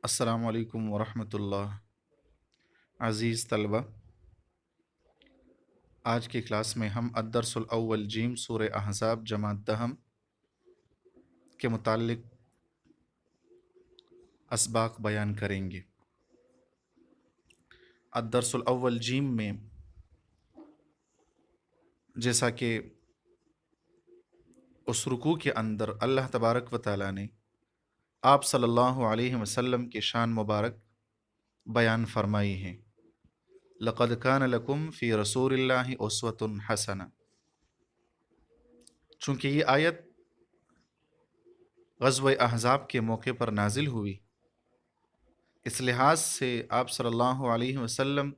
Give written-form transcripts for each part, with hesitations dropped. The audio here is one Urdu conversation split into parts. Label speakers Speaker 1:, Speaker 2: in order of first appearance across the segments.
Speaker 1: السلام علیکم ورحمۃ اللہ۔ عزیز طلبہ، آج کی کلاس میں ہم الدرس الاول جیم سورہ احزاب جماعت دہم کے متعلق اسباق بیان کریں گے۔ الدرس الاول جیم میں جیسا کہ اس رکوع کے اندر اللہ تبارک و تعالیٰ نے آپ صلی اللہ علیہ وسلم کی شان مبارک بیان فرمائی ہے۔ لقد کان لکم فی رسول اللہ اسوۃ حسنہ۔ چونکہ یہ آیت غزوہ احزاب کے موقع پر نازل ہوئی، اس لحاظ سے آپ صلی اللہ علیہ وسلم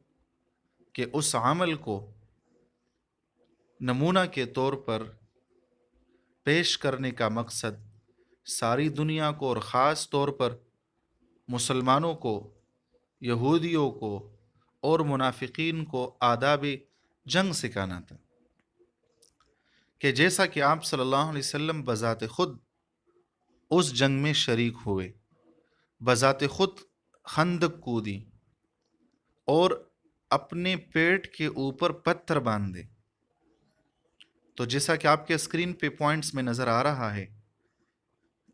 Speaker 1: کے اس عمل کو نمونہ کے طور پر پیش کرنے کا مقصد ساری دنیا کو اور خاص طور پر مسلمانوں کو، یہودیوں کو اور منافقین کو آداب جنگ سکھانا تھا، کہ جیسا کہ آپ صلی اللہ علیہ وسلم بذات خود اس جنگ میں شریک ہوئے، بذات خود خندق کودی اور اپنے پیٹ کے اوپر پتھر باندھے، تو جیسا کہ آپ کے اسکرین پہ پوائنٹس میں نظر آ رہا ہے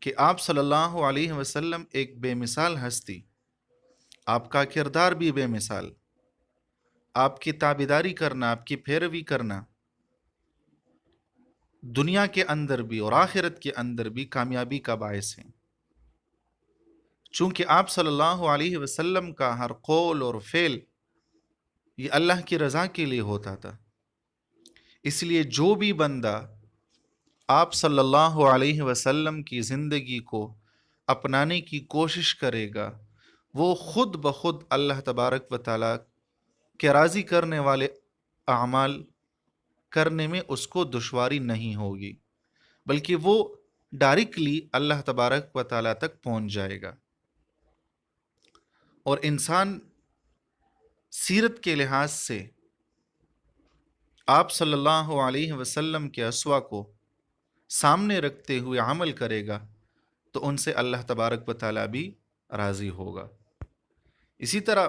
Speaker 1: کہ آپ صلی اللہ علیہ وسلم ایک بے مثال ہستی، آپ کا کردار بھی بے مثال، آپ کی تابعداری کرنا، آپ کی پیروی کرنا دنیا کے اندر بھی اور آخرت کے اندر بھی کامیابی کا باعث ہے۔ چونکہ آپ صلی اللہ علیہ وسلم کا ہر قول اور فعل یہ اللہ کی رضا کے لیے ہوتا تھا، اس لیے جو بھی بندہ آپ صلی اللہ علیہ وسلم کی زندگی کو اپنانے کی کوشش کرے گا، وہ خود بخود اللہ تبارک و تعالیٰ کے راضی کرنے والے اعمال کرنے میں اس کو دشواری نہیں ہوگی، بلکہ وہ ڈائریکٹلی اللہ تبارک و تعالیٰ تک پہنچ جائے گا۔ اور انسان سیرت کے لحاظ سے آپ صلی اللہ علیہ وسلم کے اسوہ کو سامنے رکھتے ہوئے عمل کرے گا تو ان سے اللہ تبارک و تعالیٰ بھی راضی ہوگا۔ اسی طرح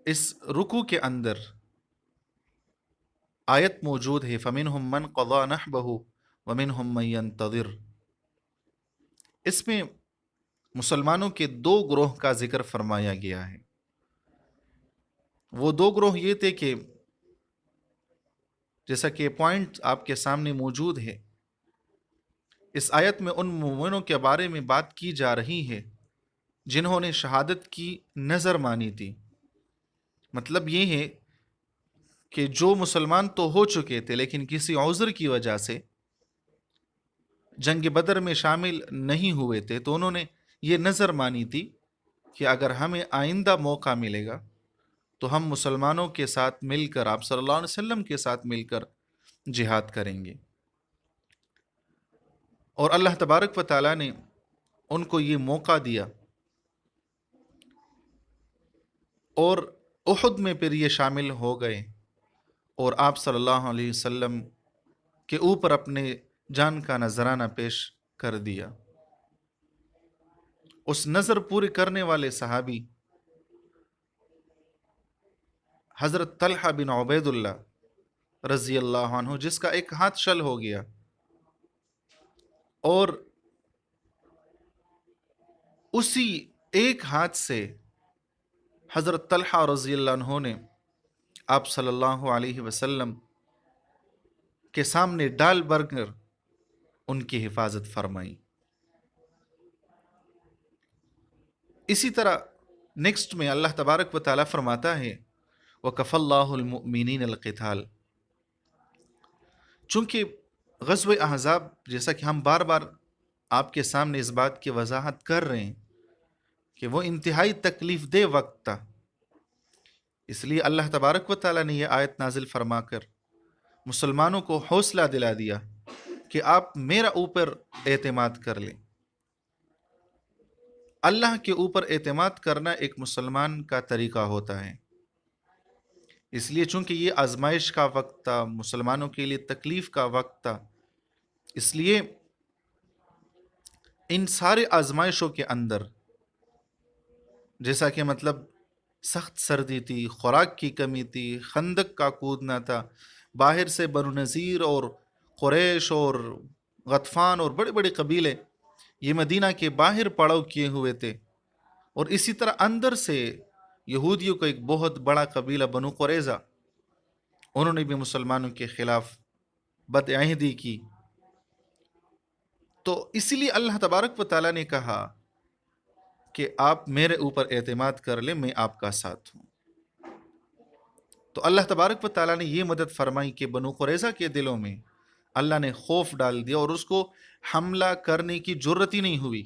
Speaker 1: اس رکوع کے اندر آیت موجود ہے فَمِنْهُمْ مَنْ قَضَى نَحْبَهُ وَمِنْهُمْ مَنْ يَنْتَظِرُ۔ اس میں مسلمانوں کے دو گروہ کا ذکر فرمایا گیا ہے۔ وہ دو گروہ یہ تھے کہ جیسا کہ پوائنٹ آپ کے سامنے موجود ہے، اس آیت میں ان مومنوں کے بارے میں بات کی جا رہی ہے جنہوں نے شہادت کی نظر مانی تھی۔ مطلب یہ ہے کہ جو مسلمان تو ہو چکے تھے لیکن کسی عذر کی وجہ سے جنگ بدر میں شامل نہیں ہوئے تھے، تو انہوں نے یہ نظر مانی تھی کہ اگر ہمیں آئندہ موقع ملے گا تو ہم مسلمانوں کے ساتھ مل کر، آپ صلی اللہ علیہ وسلم کے ساتھ مل کر جہاد کریں گے۔ اور اللہ تبارک و تعالیٰ نے ان کو یہ موقع دیا، اور احد میں پھر یہ شامل ہو گئے اور آپ صلی اللہ علیہ وسلم کے اوپر اپنے جان کا نذرانہ پیش کر دیا۔ اس نظر پوری کرنے والے صحابی حضرت طلحہ بن عبید اللہ رضی اللہ عنہ، جس کا ایک ہاتھ شل ہو گیا، اور اسی ایک ہاتھ سے حضرت طلحہ رضی اللہ عنہ نے آپ صلی اللہ علیہ وسلم کے سامنے ڈال بھر کر ان کی حفاظت فرمائی۔ اسی طرح نیکسٹ میں اللہ تبارک و تعالیٰ فرماتا ہے وَكَفَى اللَّهُ الْمُؤْمِنِينَ الْقِتَالَ۔ چونکہ غزوہ احزاب، جیسا کہ ہم بار بار آپ کے سامنے اس بات کی وضاحت کر رہے ہیں کہ وہ انتہائی تکلیف دہ وقت تھا، اس لیے اللہ تبارک و تعالیٰ نے یہ آیت نازل فرما کر مسلمانوں کو حوصلہ دلا دیا کہ آپ میرا اوپر اعتماد کر لیں۔ اللہ کے اوپر اعتماد کرنا ایک مسلمان کا طریقہ ہوتا ہے، اس لیے چونکہ یہ آزمائش کا وقت تھا، مسلمانوں کے لیے تکلیف کا وقت تھا، اس لیے ان سارے آزمائشوں کے اندر، جیسا کہ مطلب سخت سردی تھی، خوراک کی کمی تھی، خندق کا کودنا تھا، باہر سے بنو نذیر اور قریش اور غطفان اور بڑے بڑے قبیلے یہ مدینہ کے باہر پڑاؤ کیے ہوئے تھے، اور اسی طرح اندر سے یہودیوں کا ایک بہت بڑا قبیلہ بنو قریظہ، انہوں نے بھی مسلمانوں کے خلاف بدعہدی کی. تو اسی لیے اللہ تبارک و تعالیٰ نے کہا کہ آپ میرے اوپر اعتماد کر لیں، میں آپ کا ساتھ ہوں. تو اللہ تبارک و تعالیٰ نے یہ مدد فرمائی کہ بنو قریظہ کے دلوں میں اللہ نے خوف ڈال دیا اور اس کو حملہ کرنے کی جرت ہی نہیں ہوئی.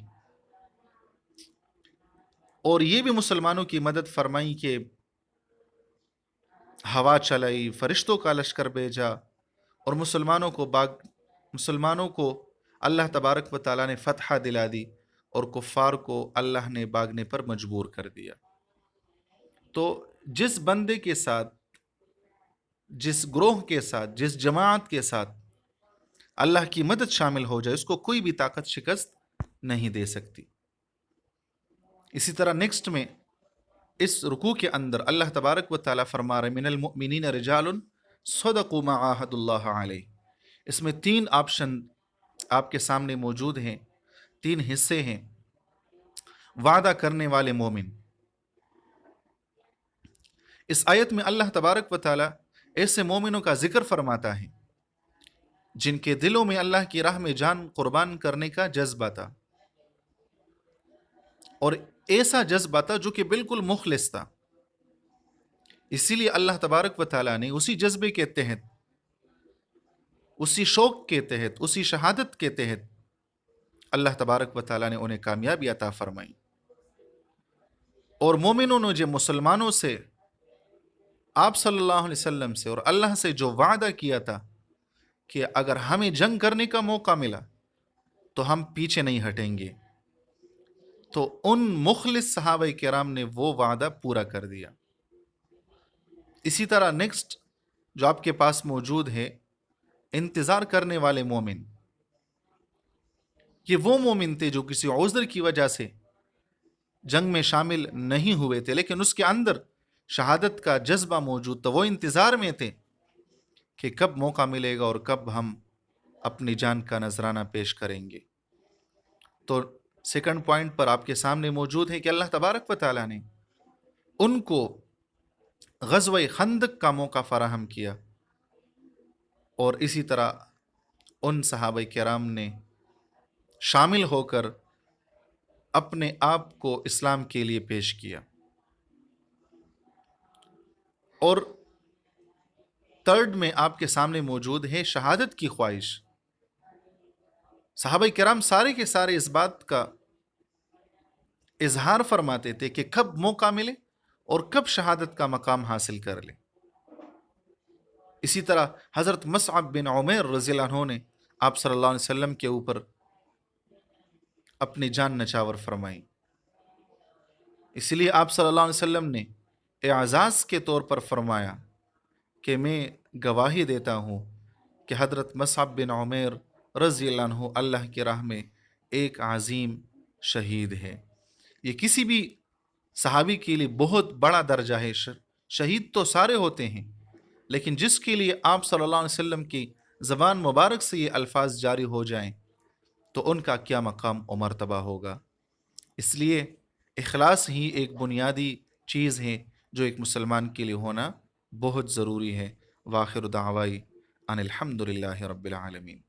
Speaker 1: اور یہ بھی مسلمانوں کی مدد فرمائی کہ ہوا چلائی، فرشتوں کا لشکر بھیجا، اور مسلمانوں کو اللہ تبارک و تعالیٰ نے فتح دلا دی اور کفار کو اللہ نے بھاگنے پر مجبور کر دیا. تو جس بندے کے ساتھ، جس گروہ کے ساتھ، جس جماعت کے ساتھ اللہ کی مدد شامل ہو جائے، اس کو کوئی بھی طاقت شکست نہیں دے سکتی. اسی طرح نیکسٹ میں اس رکوع کے اندر اللہ تبارک و تعالیٰ فرما رہے من المؤمنین رجال صدقوا ما عاہدوا اللہ علیہ. اس میں 3 آپشن آپ کے سامنے موجود ہیں، 3 حصے ہیں. وعدہ کرنے والے مومن، اس آیت میں اللہ تبارک و تعالیٰ ایسے مومنوں کا ذکر فرماتا ہے جن کے دلوں میں اللہ کی راہ میں جان قربان کرنے کا جذبہ تھا، اور ایسا جذبہ تھا جو کہ بالکل مخلص تھا. اسی لیے اللہ تبارک و تعالیٰ نے اسی جذبے کے تحت، اسی شوق کے تحت، اسی شہادت کے تحت اللہ تبارک و تعالیٰ نے انہیں کامیابی عطا فرمائی. اور مومنوں نے جو مسلمانوں سے، آپ صلی اللہ علیہ وسلم سے اور اللہ سے جو وعدہ کیا تھا کہ اگر ہمیں جنگ کرنے کا موقع ملا تو ہم پیچھے نہیں ہٹیں گے، تو ان مخلص صحابہ کرام نے وہ وعدہ پورا کر دیا. اسی طرح نیکسٹ جو آپ کے پاس موجود ہے، انتظار کرنے والے مومن، یہ وہ مومن تھے جو کسی عذر کی وجہ سے جنگ میں شامل نہیں ہوئے تھے، لیکن اس کے اندر شہادت کا جذبہ موجود تھا. وہ انتظار میں تھے کہ کب موقع ملے گا اور کب ہم اپنی جان کا نذرانہ پیش کریں گے. تو سیکنڈ پوائنٹ پر آپ کے سامنے موجود ہے کہ اللہ تبارک و تعالیٰ نے ان کو غزوہ خندق کا موقع فراہم کیا، اور اسی طرح ان صحابہ کرام نے شامل ہو کر اپنے آپ کو اسلام کے لیے پیش کیا. اور تھرڈ میں آپ کے سامنے موجود ہے شہادت کی خواہش. صحابہ کرام سارے کے سارے اس بات کا اظہار فرماتے تھے کہ کب موقع ملے اور کب شہادت کا مقام حاصل کر لیں. اسی طرح حضرت مصعب بن عمیر رضی اللہ عنہ نے آپ صلی اللہ علیہ وسلم کے اوپر اپنی جان نچاور فرمائی. اس لیے آپ صلی اللہ علیہ وسلم نے اعزاز کے طور پر فرمایا کہ میں گواہی دیتا ہوں کہ حضرت مصعب بن عمیر رضی اللہ عنہ اللہ کی راہ میں ایک عظیم شہید ہے. یہ کسی بھی صحابی کے لیے بہت بڑا درجہ ہے. شہید تو سارے ہوتے ہیں، لیکن جس کے لیے آپ صلی اللہ علیہ وسلم کی زبان مبارک سے یہ الفاظ جاری ہو جائیں تو ان کا کیا مقام و مرتبہ ہوگا. اس لیے اخلاص ہی ایک بنیادی چیز ہے جو ایک مسلمان کے لیے ہونا بہت ضروری ہے. وآخر دعوائی ان الحمد للہ رب العالمین.